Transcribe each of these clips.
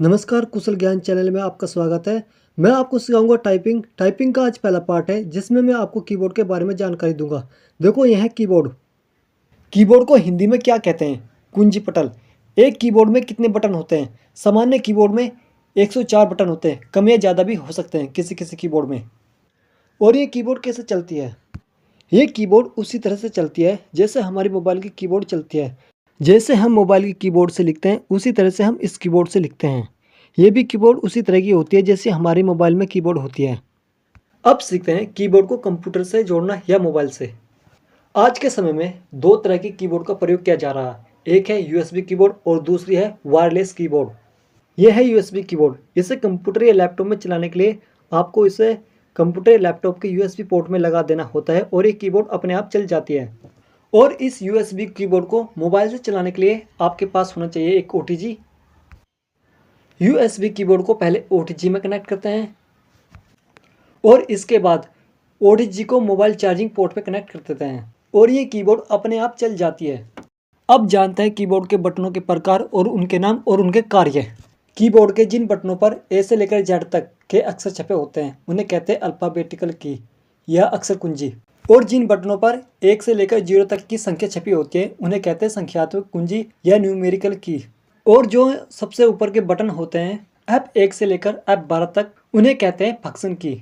नमस्कार, कुशल ज्ञान चैनल में आपका स्वागत है। मैं आपको सिखाऊंगा टाइपिंग। टाइपिंग का आज पहला पार्ट है जिसमें मैं आपको कीबोर्ड के बारे में जानकारी दूंगा। देखो, यह है कीबोर्ड। कीबोर्ड को हिंदी में क्या कहते हैं? कुंजी पटल। एक कीबोर्ड में कितने बटन होते हैं? सामान्य कीबोर्ड में 104 बटन होते हैं, कम या ज़्यादा भी हो सकते हैं किसी किसी कीबोर्ड में। और ये कीबोर्ड कैसे चलती है? ये कीबोर्ड उसी तरह से चलती है जैसे हमारी मोबाइल की कीबोर्ड चलती है। जैसे हम मोबाइल की कीबोर्ड से लिखते हैं उसी तरह से हम इस कीबोर्ड से लिखते हैं। ये भी कीबोर्ड उसी तरह की होती है जैसे हमारी मोबाइल में कीबोर्ड होती है। अब सीखते हैं कीबोर्ड को कंप्यूटर से जोड़ना या मोबाइल से। आज के समय में दो तरह की कीबोर्ड का प्रयोग किया जा रहा है। एक है यूएसबी कीबोर्ड और दूसरी है वायरलेस कीबोर्ड। यह है यूएसबी कीबोर्ड। इसे कंप्यूटर या लैपटॉप में चलाने के लिए आपको इसे कंप्यूटर या लैपटॉप के यूएसबी पोर्ट में लगा देना होता है और ये कीबोर्ड अपने आप चल जाती है। और इस यूएसबी कीबोर्ड को मोबाइल से चलाने के लिए आपके पास होना चाहिए एक ओटीजी। यूएसबी कीबोर्ड को पहले ओटीजी में कनेक्ट करते हैं और इसके बाद ओटीजी को मोबाइल चार्जिंग पोर्ट पे कनेक्ट कर देते हैं और ये कीबोर्ड अपने आप चल जाती है। अब जानते हैं कीबोर्ड के बटनों के प्रकार और उनके नाम और उनके कार्य। कीबोर्ड के जिन बटनों पर ए से लेकर जेड तक के अक्षर छपे होते हैं उन्हें कहते हैं अल्फाबेटिकल की या अक्षर कुंजी। और जिन बटनों पर 1 से लेकर 0 तक की संख्या छपी होती है उन्हें कहते हैं संख्यात्मक कुंजी या न्यूमेरिकल की। और जो सबसे ऊपर के बटन होते हैं F1 से लेकर F12 तक उन्हें कहते हैं फंक्शन की।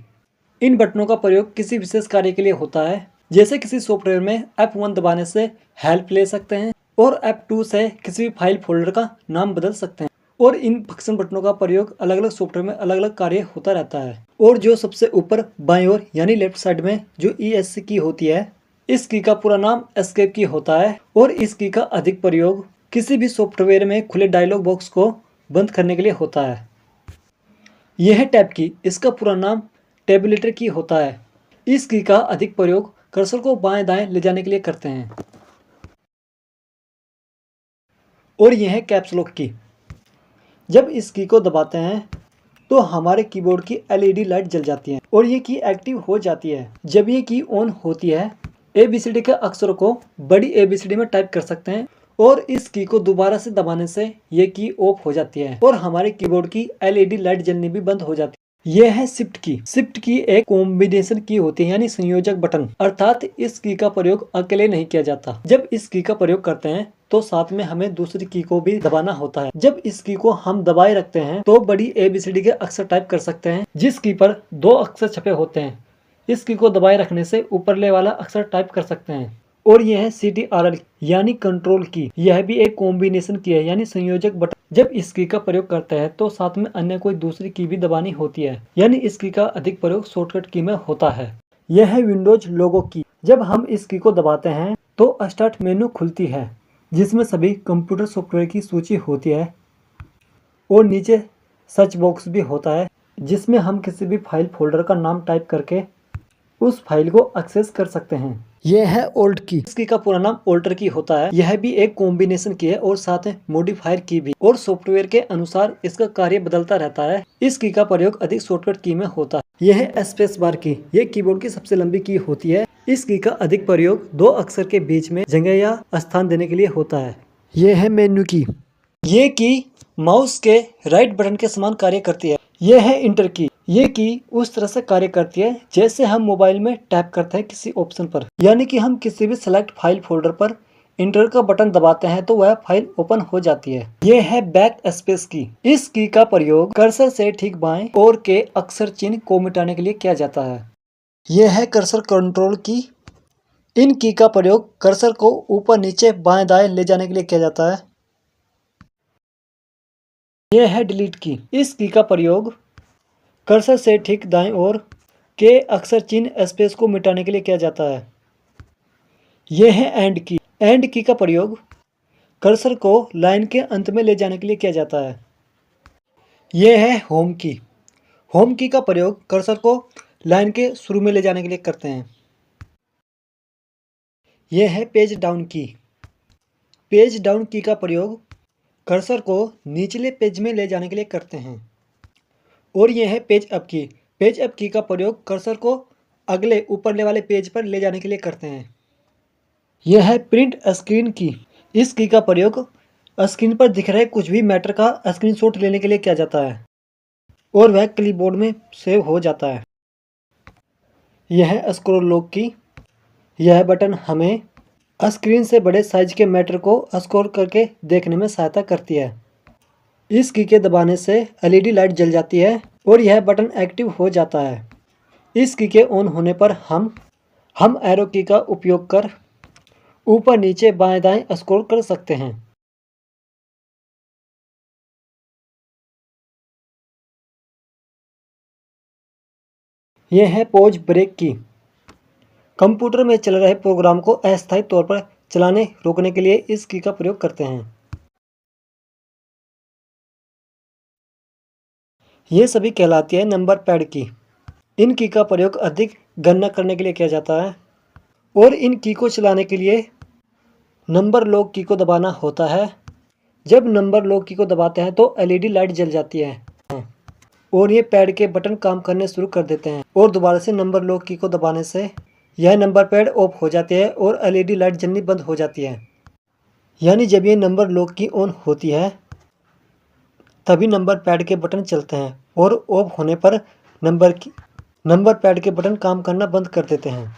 इन बटनों का प्रयोग किसी विशेष कार्य के लिए होता है। जैसे किसी सॉफ्टवेयर में F1 दबाने से हेल्प ले सकते हैं और F2 से किसी भी फाइल फोल्डर का नाम बदल सकते हैं। और इन फंक्शन बटनों का प्रयोग अलग अलग सॉफ्टवेयर में अलग अलग कार्य होता रहता है। और जो सबसे ऊपर बाईं ओर यानी लेफ्ट साइड में जो ESC की होती है, इस की का पूरा नाम एस्केप की होता है और इस की का अधिक प्रयोग किसी भी सॉफ्टवेयर में खुले डायलॉग बॉक्स को बंद करने के लिए होता है। यह है टैब की। इसका पूरा नाम टेबुलेटर की होता है। इस की का अधिक प्रयोग कर्सर को बाएं दाएं ले जाने के लिए करते हैं। और यह है कैप्स लॉक की। जब इस की को दबाते हैं तो हमारे कीबोर्ड की LED लाइट जल जाती है और ये की एक्टिव हो जाती है। जब ये की ऑन होती है ABCD के अक्षरों को बड़ी ABCD में टाइप कर सकते हैं और इस की को दोबारा से दबाने से ये की ऑफ हो जाती है और हमारे कीबोर्ड की LED लाइट जलनी भी बंद हो जाती है। यह है शिफ्ट की। शिफ्ट की एक कॉम्बिनेशन की होती है यानी संयोजक बटन, अर्थात इस की का प्रयोग अकेले नहीं किया जाता। जब इस की का प्रयोग करते हैं तो साथ में हमें दूसरी की को भी दबाना होता है। जब इस की को हम दबाए रखते हैं तो बड़ी ABCD के अक्षर टाइप कर सकते हैं जिस की पर 2 अक्षर छपे होते हैं। इस की को दबाए रखने से ऊपरले वाला अक्षर टाइप कर सकते हैं। और यह है CTRL यानी कंट्रोल की। यह भी एक कॉम्बिनेशन की है यानी संयोजक बटन। जब इस की का प्रयोग करते हैं तो साथ में अन्य कोई दूसरी की भी दबानी होती है यानी इस की का अधिक प्रयोग शॉर्टकट की में होता है। यह है विंडोज लोगो की। जब हम इस की को दबाते हैं तो स्टार्ट मेनू खुलती है जिसमें सभी कंप्यूटर सॉफ्टवेयर की सूची होती है और नीचे सर्च बॉक्स भी होता है जिसमें हम किसी भी फाइल फोल्डर का नाम टाइप करके उस फाइल को एक्सेस कर सकते हैं। यह है ओल्ट की। इस की का पूरा नाम ऑल्टर की होता है। यह भी एक कॉम्बिनेशन की है और साथ में मॉडिफायर की भी, और सॉफ्टवेयर के अनुसार इसका कार्य बदलता रहता है। इस की का प्रयोग अधिक शॉर्टकट की में होता है। यह है स्पेस बार की। यह कीबोर्ड की सबसे लंबी की होती है। इस की का अधिक प्रयोग 2 अक्षर के बीच में जगह या स्थान देने के लिए होता है। यह है मेन्यू की। ये की माउस के राइट बटन के समान कार्य करती है। यह है इंटर की। ये की उस तरह से कार्य करती है जैसे हम मोबाइल में टैप करते हैं किसी ऑप्शन पर, यानी कि हम किसी भी सेलेक्ट फाइल फोल्डर पर इंटर का बटन दबाते हैं तो वह फाइल ओपन हो जाती है। यह है बैक स्पेस की। इस की का प्रयोग कर्सर से ठीक बाएं ओर के अक्षर चिन्ह को मिटाने के लिए किया जाता है। यह है कर्सर कंट्रोल की। इन की का प्रयोग कर्सर को ऊपर नीचे बाएं दाएं ले जाने के लिए किया जाता है। यह है डिलीट की। इस की का प्रयोग कर्सर से ठीक दाएं ओर के अक्षर चिन्ह स्पेस को मिटाने के लिए किया जाता है। यह है एंड की। एंड की का प्रयोग कर्सर को लाइन के अंत में ले जाने के लिए किया जाता है। यह है होम की। होम की का प्रयोग कर्सर को लाइन के शुरू में ले जाने के लिए करते हैं। यह है पेज डाउन की। पेज डाउन की का प्रयोग कर्सर को निचले पेज में ले जाने के लिए करते हैं। और यह है पेज अप की। पेज अप की का प्रयोग कर्सर को अगले ऊपरले वाले पेज पर ले जाने के लिए करते हैं। यह है प्रिंट स्क्रीन की। इस की का प्रयोग स्क्रीन पर दिख रहे कुछ भी मैटर का स्क्रीनशॉट लेने के लिए किया जाता है और वह क्लिपबोर्ड में सेव हो जाता है। यह है स्क्रॉल लॉक की। यह बटन हमें स्क्रीन से बड़े साइज के मैटर को स्क्रॉल करके देखने में सहायता करती है। इस की के दबाने से एलईडी लाइट जल जाती है और यह बटन एक्टिव हो जाता है। इस की के ऑन होने पर हम एरो की का उपयोग कर ऊपर नीचे बाएं दाएं स्क्रॉल कर सकते हैं। यह है पॉज ब्रेक की। कंप्यूटर में चल रहे प्रोग्राम को अस्थायी तौर पर चलाने रोकने के लिए इस की का प्रयोग करते हैं। ये सभी कहलाती है नंबर पैड की। इन की का प्रयोग अधिक गणना करने के लिए किया जाता है और इन की को चलाने के लिए नंबर लॉक की को दबाना होता है। जब नंबर लॉक की को दबाते हैं तो एलईडी लाइट जल जाती है और ये पैड के बटन काम करने शुरू कर देते हैं और दोबारा से नंबर लॉक की को दबाने से यह नंबर पैड ऑफ हो जाती है और एलईडी लाइट जलनी बंद हो जाती है। यानी जब ये नंबर लॉक की ऑन होती है तभी नंबर पैड के बटन चलते हैं और ऑफ होने पर नंबर पैड के बटन काम करना बंद कर देते हैं।